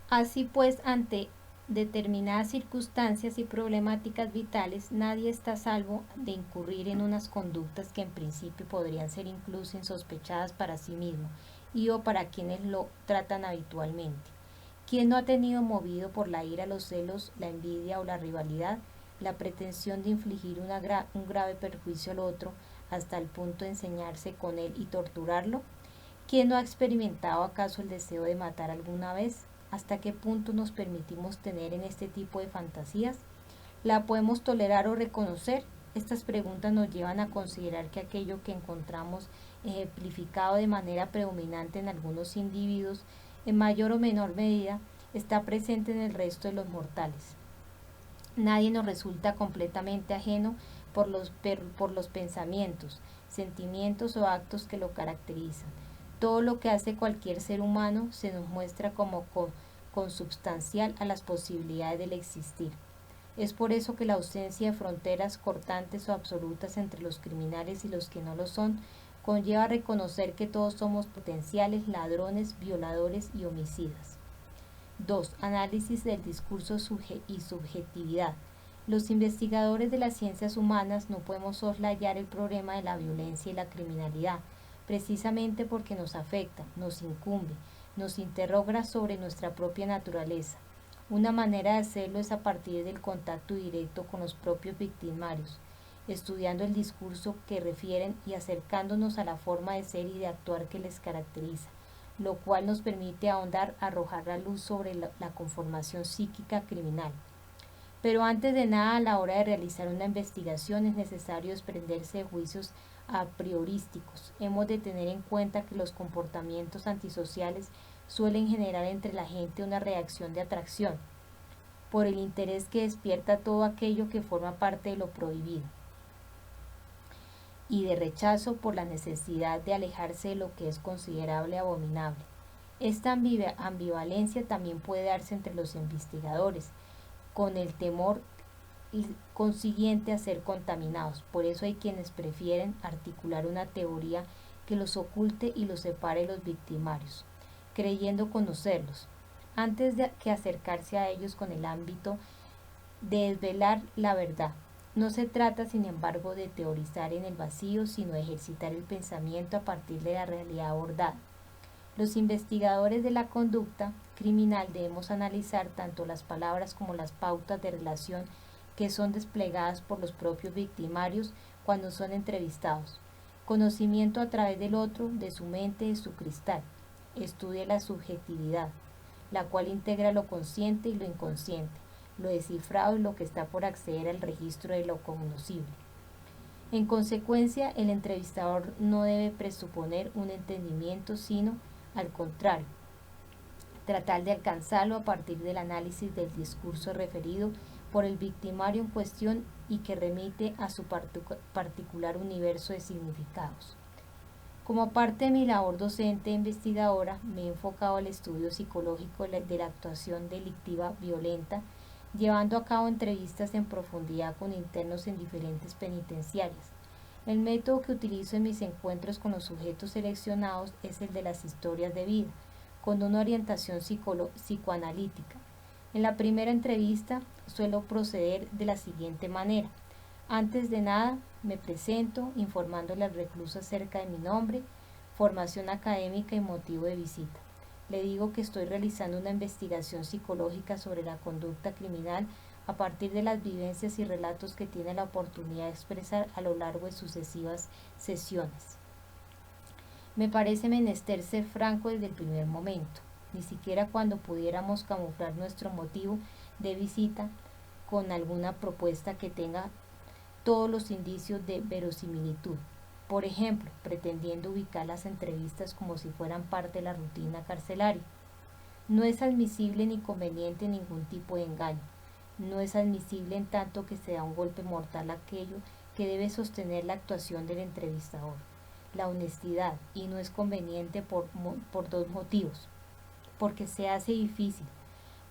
Así pues, ante determinadas circunstancias y problemáticas vitales, nadie está a salvo de incurrir en unas conductas que en principio podrían ser incluso insospechadas para sí mismo y o para quienes lo tratan habitualmente. ¿Quién no ha tenido movido por la ira, los celos, la envidia o la rivalidad, la pretensión de infligir un grave perjuicio al otro hasta el punto de enseñarse con él y torturarlo? ¿Quién no ha experimentado acaso el deseo de matar alguna vez? ¿Hasta qué punto nos permitimos tener en este tipo de fantasías? ¿La podemos tolerar o reconocer? Estas preguntas nos llevan a considerar que aquello que encontramos ejemplificado de manera predominante en algunos individuos, en mayor o menor medida, está presente en el resto de los mortales. Nadie nos resulta completamente ajeno por los pensamientos, sentimientos o actos que lo caracterizan. Todo lo que hace cualquier ser humano se nos muestra como consubstancial a las posibilidades del existir. Es por eso que la ausencia de fronteras cortantes o absolutas entre los criminales y los que no lo son conlleva a reconocer que todos somos potenciales ladrones, violadores y homicidas. 2. Análisis del discurso y subjetividad. Los investigadores de las ciencias humanas no podemos soslayar el problema de la violencia y la criminalidad, precisamente porque nos afecta, nos incumbe, nos interroga sobre nuestra propia naturaleza. Una manera de hacerlo es a partir del contacto directo con los propios victimarios, estudiando el discurso que refieren y acercándonos a la forma de ser y de actuar que les caracteriza, lo cual nos permite ahondar, arrojar la luz sobre la conformación psíquica criminal. Pero antes de nada, a la hora de realizar una investigación es necesario desprenderse de juicios a priorísticos. Hemos de tener en cuenta que los comportamientos antisociales suelen generar entre la gente una reacción de atracción por el interés que despierta todo aquello que forma parte de lo prohibido y de rechazo por la necesidad de alejarse de lo que es considerable abominable. Esta ambivalencia también puede darse entre los investigadores, con el temor y consiguiente a ser contaminados. Por eso hay quienes prefieren articular una teoría que los oculte y los separe de los victimarios, creyendo conocerlos, antes de que acercarse a ellos con el ámbito de desvelar la verdad. No se trata, sin embargo, de teorizar en el vacío, sino de ejercitar el pensamiento a partir de la realidad abordada. Los investigadores de la conducta criminal debemos analizar tanto las palabras como las pautas de relación que son desplegadas por los propios victimarios cuando son entrevistados. Conocimiento a través del otro, de su mente, de su cristal. Estudia la subjetividad, la cual integra lo consciente y lo inconsciente, lo descifrado y lo que está por acceder al registro de lo conocible. En consecuencia, el entrevistador no debe presuponer un entendimiento, sino, al contrario, tratar de alcanzarlo a partir del análisis del discurso referido por el victimario en cuestión y que remite a su particular universo de significados. Como parte de mi labor docente e investigadora, me he enfocado al estudio psicológico de la actuación delictiva violenta, llevando a cabo entrevistas en profundidad con internos en diferentes penitenciarias. El método que utilizo en mis encuentros con los sujetos seleccionados es el de las historias de vida, con una orientación psicoanalítica. En la primera entrevista suelo proceder de la siguiente manera. Antes de nada, me presento informándole al recluso acerca de mi nombre, formación académica y motivo de visita. Le digo que estoy realizando una investigación psicológica sobre la conducta criminal a partir de las vivencias y relatos que tiene la oportunidad de expresar a lo largo de sucesivas sesiones. Me parece menester ser franco desde el primer momento, ni siquiera cuando pudiéramos camuflar nuestro motivo de visita con alguna propuesta que tenga todos los indicios de verosimilitud. Por ejemplo, pretendiendo ubicar las entrevistas como si fueran parte de la rutina carcelaria. No es admisible ni conveniente ningún tipo de engaño. No es admisible en tanto que se da un golpe mortal a aquello que debe sostener la actuación del entrevistador, la honestidad, y no es conveniente por dos motivos. Porque se hace difícil,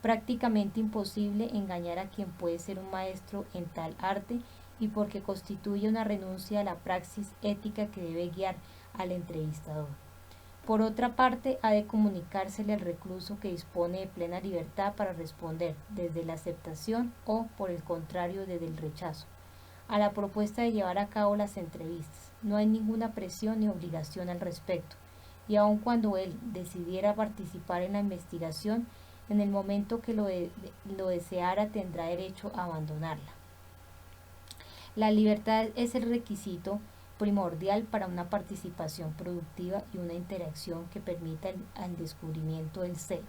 prácticamente imposible, engañar a quien puede ser un maestro en tal arte, y porque constituye una renuncia a la praxis ética que debe guiar al entrevistador. Por otra parte, ha de comunicársele al recluso que dispone de plena libertad para responder desde la aceptación o, por el contrario, desde el rechazo a la propuesta de llevar a cabo las entrevistas. No hay ninguna presión ni obligación al respecto, y aun cuando él decidiera participar en la investigación, en el momento que lo deseara tendrá derecho a abandonarla. La libertad es el requisito primordial para una participación productiva y una interacción que permita el descubrimiento del self.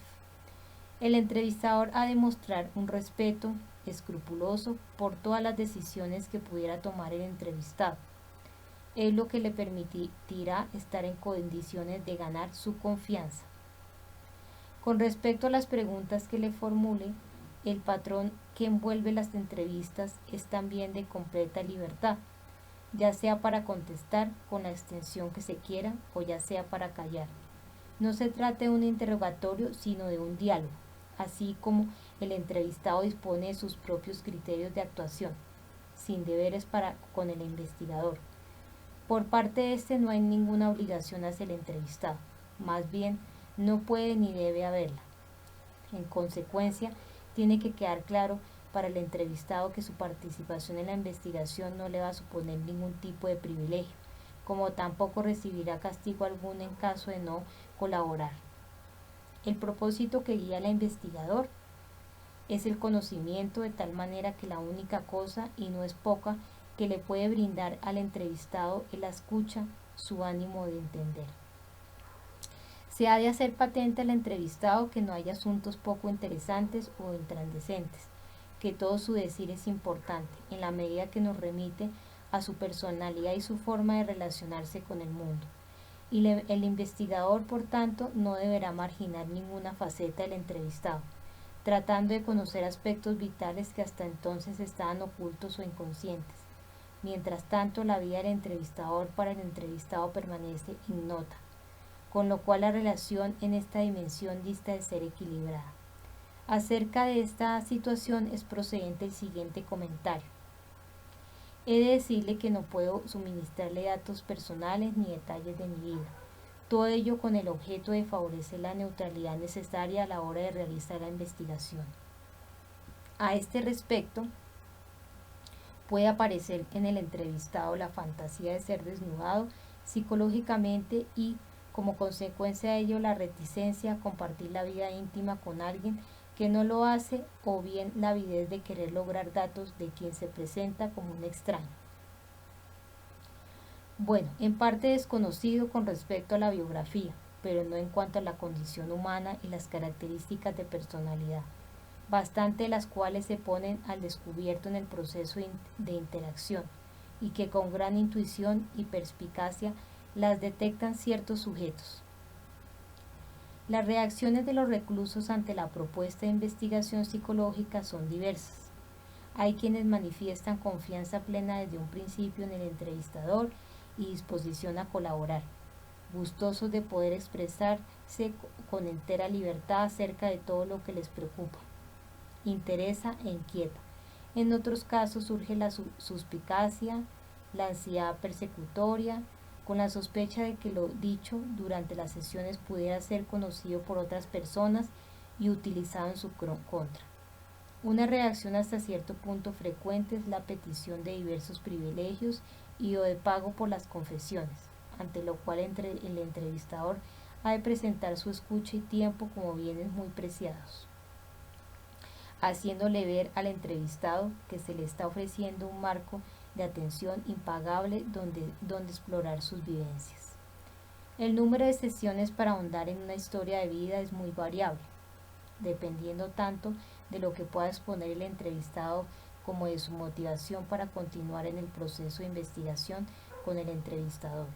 El entrevistador ha de mostrar un respeto escrupuloso por todas las decisiones que pudiera tomar el entrevistado. Es lo que le permitirá estar en condiciones de ganar su confianza. Con respecto a las preguntas que le formule, el patrón que envuelve las entrevistas es también de completa libertad, ya sea para contestar con la extensión que se quiera o ya sea para callar. No se trata de un interrogatorio, sino de un diálogo, así como el entrevistado dispone de sus propios criterios de actuación, sin deberes con el investigador. Por parte de este no hay ninguna obligación hacia el entrevistado, más bien no puede ni debe haberla. En consecuencia, tiene que quedar claro para el entrevistado que su participación en la investigación no le va a suponer ningún tipo de privilegio, como tampoco recibirá castigo alguno en caso de no colaborar. El propósito que guía al investigador es el conocimiento, de tal manera que la única cosa, y no es poca, que le puede brindar al entrevistado es la escucha, su ánimo de entender. Se ha de hacer patente al entrevistado que no hay asuntos poco interesantes o entrandecentes, que todo su decir es importante, en la medida que nos remite a su personalidad y su forma de relacionarse con el mundo. Y el investigador, por tanto, no deberá marginar ninguna faceta del entrevistado, tratando de conocer aspectos vitales que hasta entonces estaban ocultos o inconscientes. Mientras tanto, la vida del entrevistador para el entrevistado permanece ignota, con lo cual la relación en esta dimensión dista de ser equilibrada. Acerca de esta situación es procedente el siguiente comentario. He de decirle que no puedo suministrarle datos personales ni detalles de mi vida, todo ello con el objeto de favorecer la neutralidad necesaria a la hora de realizar la investigación. A este respecto, puede aparecer en el entrevistado la fantasía de ser desnudado psicológicamente y, como consecuencia de ello, la reticencia a compartir la vida íntima con alguien que no lo hace, o bien la avidez de querer lograr datos de quien se presenta como un extraño. Bueno, en parte desconocido con respecto a la biografía, pero no en cuanto a la condición humana y las características de personalidad, bastante de las cuales se ponen al descubierto en el proceso de interacción, y que con gran intuición y perspicacia las detectan ciertos sujetos. Las reacciones de los reclusos ante la propuesta de investigación psicológica son diversas. Hay quienes manifiestan confianza plena desde un principio en el entrevistador y disposición a colaborar, gustosos de poder expresarse con entera libertad acerca de todo lo que les preocupa, interesa e inquieta. En otros casos surge la suspicacia, la ansiedad persecutoria, con la sospecha de que lo dicho durante las sesiones pudiera ser conocido por otras personas y utilizado en su contra. Una reacción hasta cierto punto frecuente es la petición de diversos privilegios y o de pago por las confesiones, ante lo cual el entrevistador ha de presentar su escucha y tiempo como bienes muy preciados, haciéndole ver al entrevistado que se le está ofreciendo un marco de atención impagable donde explorar sus vivencias. El número de sesiones para ahondar en una historia de vida es muy variable, dependiendo tanto de lo que pueda exponer el entrevistado como de su motivación para continuar en el proceso de investigación con el entrevistador.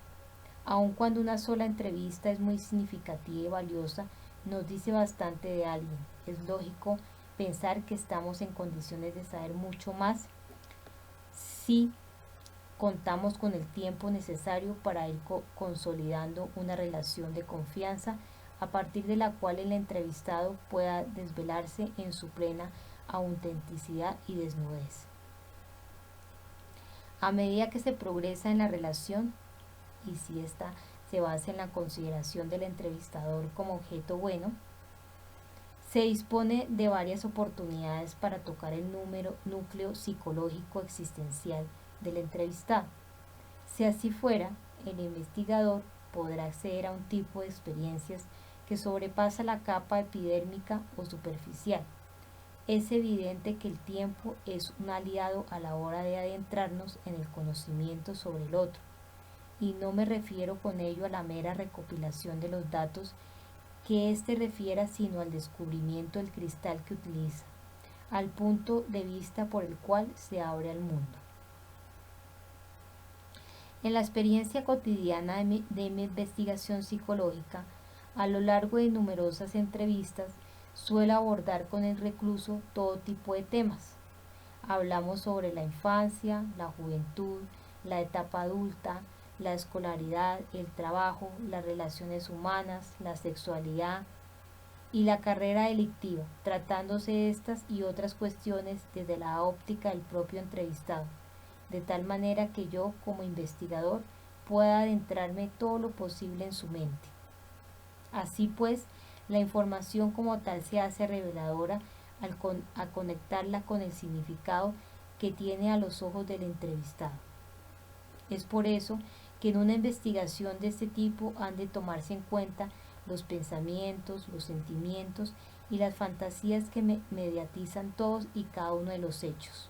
Aun cuando una sola entrevista es muy significativa y valiosa, nos dice bastante de alguien. Es lógico pensar que estamos en condiciones de saber mucho más si contamos con el tiempo necesario para ir consolidando una relación de confianza a partir de la cual el entrevistado pueda desvelarse en su plena autenticidad y desnudez. A medida que se progresa en la relación, y si ésta se basa en la consideración del entrevistador como objeto bueno, se dispone de varias oportunidades para tocar el núcleo psicológico existencial del entrevistado. Si así fuera, el investigador podrá acceder a un tipo de experiencias que sobrepasa la capa epidérmica o superficial. Es evidente que el tiempo es un aliado a la hora de adentrarnos en el conocimiento sobre el otro, y no me refiero con ello a la mera recopilación de los datos que éste refiera, sino al descubrimiento del cristal que utiliza, al punto de vista por el cual se abre al mundo. En la experiencia cotidiana de mi investigación psicológica, a lo largo de numerosas entrevistas, suelo abordar con el recluso todo tipo de temas. Hablamos sobre la infancia, la juventud, la etapa adulta, la escolaridad, el trabajo, las relaciones humanas, la sexualidad y la carrera delictiva, tratándose estas y otras cuestiones desde la óptica del propio entrevistado, de tal manera que yo, como investigador, pueda adentrarme todo lo posible en su mente. Así pues, la información como tal se hace reveladora al conectarla con el significado que tiene a los ojos del entrevistado. Es por eso que en una investigación de este tipo han de tomarse en cuenta los pensamientos, los sentimientos y las fantasías que mediatizan todos y cada uno de los hechos.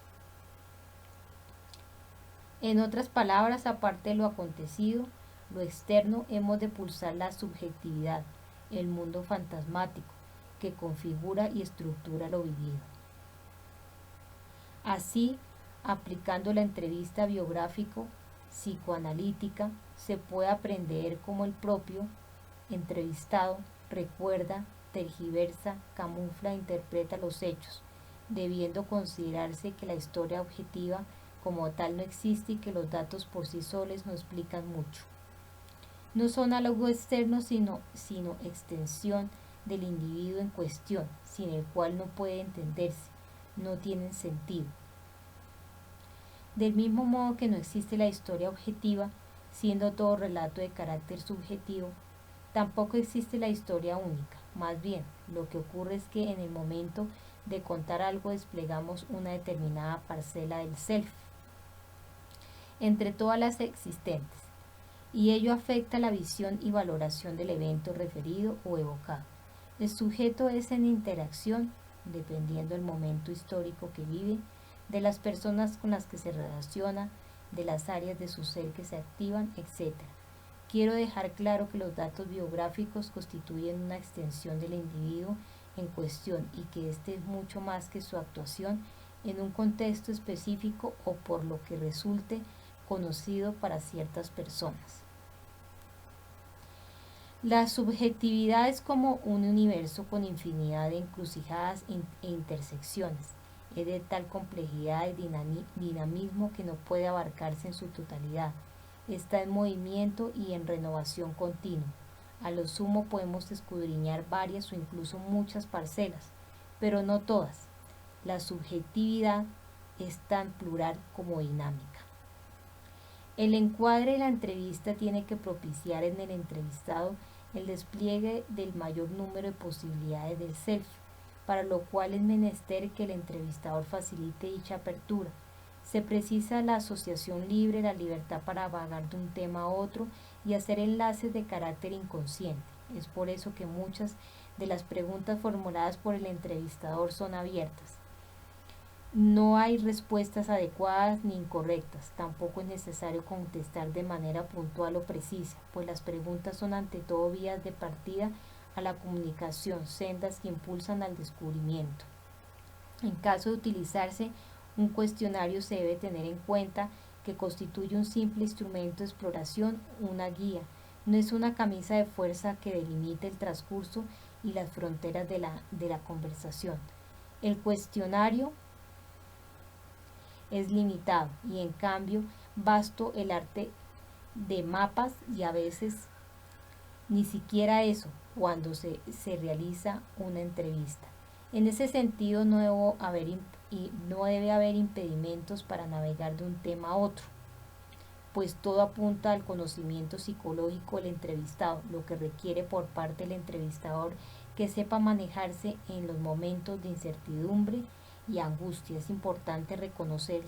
En otras palabras, aparte de lo acontecido, lo externo, hemos de pulsar la subjetividad, el mundo fantasmático, que configura y estructura lo vivido. Así, aplicando la entrevista biográfico psicoanalítica, se puede aprender cómo el propio entrevistado recuerda, tergiversa, camufla e interpreta los hechos, debiendo considerarse que la historia objetiva como tal no existe y que los datos por sí solos no explican mucho. No son algo externo, sino extensión del individuo en cuestión, sin el cual no puede entenderse, no tienen sentido. Del mismo modo que no existe la historia objetiva, siendo todo relato de carácter subjetivo, tampoco existe la historia única. Más bien, lo que ocurre es que en el momento de contar algo desplegamos una determinada parcela del self entre todas las existentes, y ello afecta la visión y valoración del evento referido o evocado. El sujeto es en interacción, dependiendo del momento histórico que vive, de las personas con las que se relaciona, de las áreas de su ser que se activan, etc. Quiero dejar claro que los datos biográficos constituyen una extensión del individuo en cuestión y que éste es mucho más que su actuación en un contexto específico o por lo que resulte conocido para ciertas personas. La subjetividad es como un universo con infinidad de encrucijadas e intersecciones. Es de tal complejidad y dinamismo que no puede abarcarse en su totalidad. Está en movimiento y en renovación continua. A lo sumo podemos escudriñar varias o incluso muchas parcelas, pero no todas. La subjetividad es tan plural como dinámica. El encuadre de la entrevista tiene que propiciar en el entrevistado el despliegue del mayor número de posibilidades del self, para lo cual es menester que el entrevistador facilite dicha apertura. Se precisa la asociación libre, la libertad para vagar de un tema a otro y hacer enlaces de carácter inconsciente. Es por eso que muchas de las preguntas formuladas por el entrevistador son abiertas. No hay respuestas adecuadas ni incorrectas, tampoco es necesario contestar de manera puntual o precisa, pues las preguntas son ante todo vías de partida a la comunicación, sendas que impulsan al descubrimiento. En caso de utilizarse un cuestionario se debe tener en cuenta que constituye un simple instrumento de exploración, una guía, no es una camisa de fuerza que delimite el transcurso y las fronteras de la conversación. El cuestionario es limitado y en cambio vasto el arte de mapas y a veces ni siquiera eso cuando se realiza una entrevista. En ese sentido no debe haber impedimentos para navegar de un tema a otro. pues todo apunta al conocimiento psicológico del entrevistado, lo que requiere por parte del entrevistador que sepa manejarse en los momentos de incertidumbre y angustia. Es importante reconocer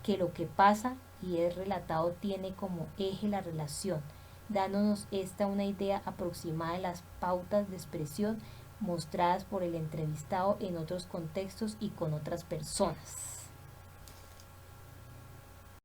que lo que pasa y es relatado tiene como eje la relación, dándonos esta una idea aproximada de las pautas de expresión mostradas por el entrevistado en otros contextos y con otras personas.